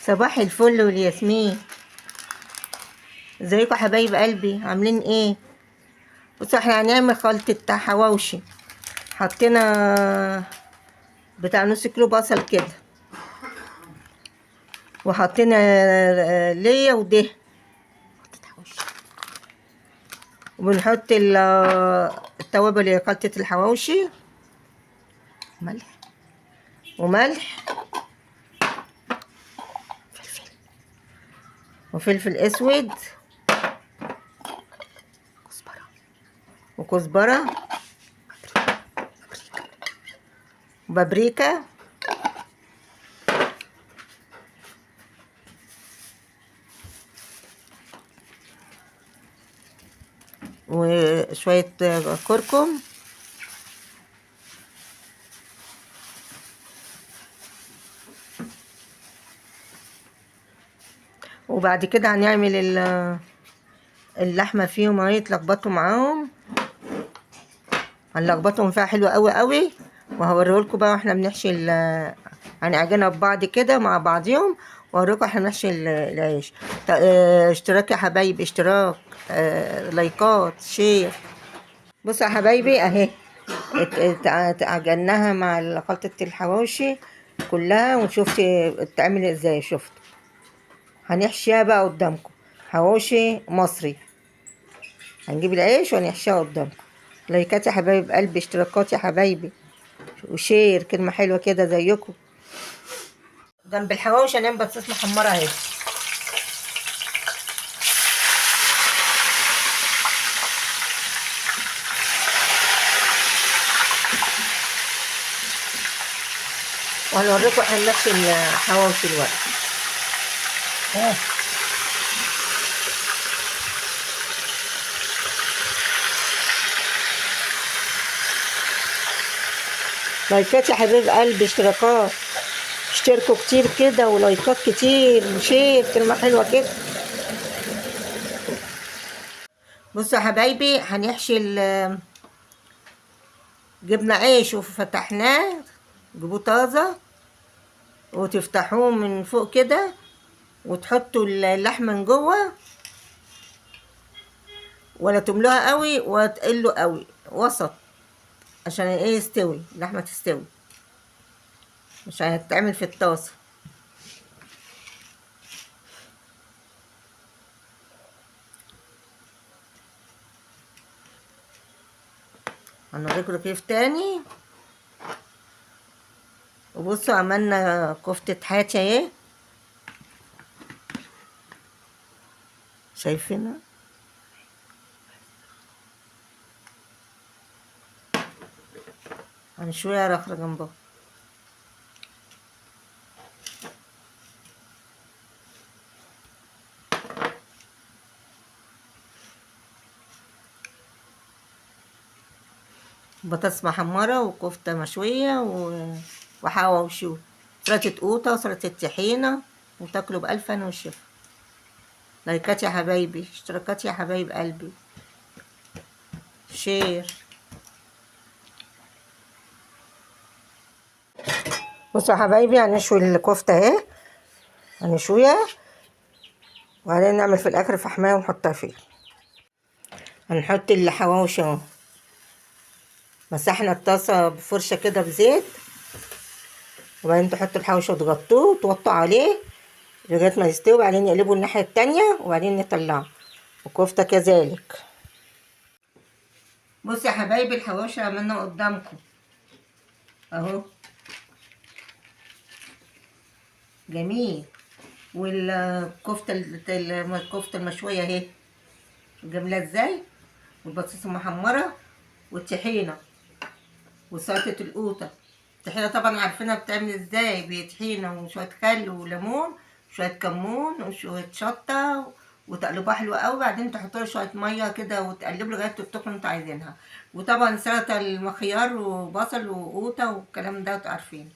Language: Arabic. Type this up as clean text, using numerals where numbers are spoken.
صباح الفل والياسمين. ازيكم حبايب قلبي، عاملين ايه؟ بصوا احنا هنعمل خلطة حواوشي. حطينا بتاع نص كيلو بصل كده، وحطينا ليا وده، وبنحط التوابل اللي خلطة الحواوشي، ملح وفلفل اسود وكزبرة وبابريكا وشوية كركم وبعد كده هنعمل اللحمة فيهم اهي، يتلخبطوا معاهم، هنلخبطهم فيها حلوة قوي قوي، وهوريهولكوا بقى واحنا بنحشي هنعجنها ببعض كده مع بعضيهم، وهوريكم احنا بنحشي العيش. اشتراك يا حبايبي، اشتراك، لايكات، شير. بصوا يا حبايبي اهي عجناها مع خلطة الحواوشي كلها، وشفت بتتعمل ازاي. شفت هنحشيها بقى قدامكم، حواوشي مصري. هنجيب العيش ونحشيها قدامكم. لايكات يا حبايب قلبي، اشتراكات يا حبايبي، وشير، كلمة حلوة كده زيكم. جنب الحواوشي هنعمل بطاطس محمرة اهي. وهنوريكم احنا بنحشي الحواوشي دلوقتي. لايكات يا حبيب قلبي، اشتراكات، اشتركوا كتير كده، ولايكات كتير، وشير، كلمة حلوة كده. بصوا يا حبايبي هنحشي جبنا عيش وفتحناه، جيبوه طازة وتفتحوه من فوق كده، وتحطوا اللحمة من جوه، ولا تملوها قوي ولا تقلوا قوي، وسط، عشان ايه؟ يستوي اللحمة، تستوي، مش هتتعمل في الطاسة. هنوريكم كيف تاني. وبصوا عملنا كفتة حاتي اهي، شايفينها؟ هنشويها رخرة جنبها. بطاطس محمرة وكفتة مشوية وحواوشي، سلطة قوطة وسلطة طحينة، وتاكلوا بألف هنا والشفا. لايكات يا حبايبي، اشتراكات يا حبايب قلبي، شير. بصوا يا حبايبي هنشوي الكفتة اهي، هنشويها وبعدين نعمل في الاخر فحماية ونحطها فيه. هنحط الحواوشي اهو، مسحنا الطاسة بفرشة كده بزيت، وبعدين تحطوا الحواوشي وتغطوه وتوطوا عليه لغاية ما يستوي، وبعدين نقلبه الناحية التانية وبعدين نطلعه، والكفتة كذلك. بصوا يا حبايبي الحواوشي عملناه قدامكم اهو، جميل. والكفتة الكفتة المشوية اهي جميلة ازاي، والبطاطس المحمرة والطحينة وسلطة القوطة. الطحينة طبعا عارفينها بتعمل ازاي، بطحينة وشوية خل وليمون، شوية كمون وشوية شطة، وتقلبوها حلوة قوي، بعدين تحطوا شوية مية كده وتقلبوا لغاية التخن اللي انتوا عايزينها. وطبعا سلطة الخيار وبصل وقوطة والكلام ده انتوا عارفين.